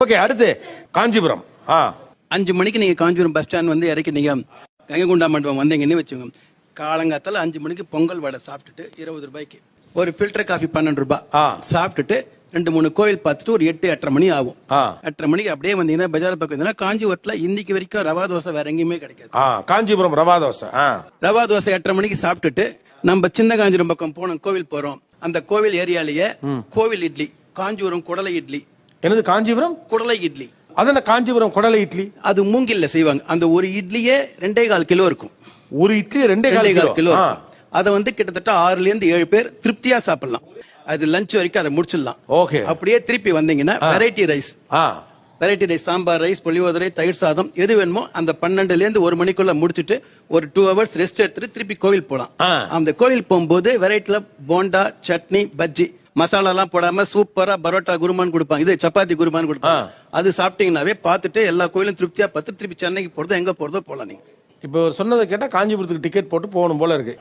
Okay, அடுத்து காஞ்சிபுரம். 5 மணிக்கு நீங்க காஞ்சிபுரம் பஸ் ஸ்டாண்ட் வந்து இறக்கி நீங்க கங்கைகுண்டா மண்டபம் வந்தீங்கன்னு வச்சுக்கோங்க. காலங்காத்தால 5 மணிக்கு பொங்கல் வடை சாப்பிட்டுட்டு 20 ரூபாய்க்கு ஒரு ஃபில்டர் காஃபி 12 ரூபாய் சாப்பிட்டுட்டு 2-3 கோயில் பார்த்துட்டு ஒரு 8-8:30 மணி ஆகும். 8:30 மணிக்கு அப்படியே வந்தீங்கன்னா பஜார் பக்கம் இருந்தீங்கன்னா காஞ்சிபுரத்துல இன்னைக்கு வரைக்கும் ரவா தோசை வேற எங்கேயுமே கிடைக்காது. காஞ்சிபுரம் ரவா தோசை. ரவா தோசை 8:30 மணிக்கு சாப்பிட்டுட்டு நம்ம சின்ன காஞ்சிபுரம் பக்கம் போனோம், கோவில் போறோம். அந்த கோவில் ஏரியாலேயே கோவில் இட்லி, காஞ்சிபுரம் குடலை இட்லி. என்னது காஞ்சிபுரம் குடலை இட்லி? அது காஞ்சிபுரம் குடலை இட்லி. அது மூங்கில்ல செய்வாங்க. அந்த ஒரு இட்லியே 2.25 கிலோ இருக்கும். ஒரு இட்லி 2.25 கிலோ. அதை வந்து கிட்டத்தட்ட 6 இருந்து 7 பேர் திருப்தியா சாப்பிடலாம். அது லஞ்ச் வரைக்கும் அதை முடிச்சிடலாம். ஓகே. அப்படியே திருப்பி வந்தீங்கன்னா variety rice, variety rice, sambar rice, புளியோதரை, தயிர் சாதம், எது வேணுமோ அந்த 12ல இருந்து 1 மணிக்குள்ள முடிச்சிட்டு ஒரு 2 ஹவர்ஸ் ரெஸ்ட் எடுத்துட்டு திருப்பி கோவில் போலாம். அந்த கோவில் போகும்போது வெரைட்டில போண்டா, சட்னி, பஜ்ஜி, மசாலா எல்லாம் போடாம சூப்பரா பரோட்டா குருமான் கொடுப்பாங்க. இது சப்பாத்தி குருமான் கொடுப்பாங்க. அது சாப்பிட்டீங்கன்னாவே பார்த்துட்டு எல்லா கோயிலும் திருப்தியா பார்த்து திருப்பி சென்னைக்கு போறதோ எங்க போறதோ போலாம். நீங்க இப்ப சொன்னதை கேட்டா காஞ்சிபுரத்துக்கு டிக்கெட் போட்டு போகணும் போல இருக்கு.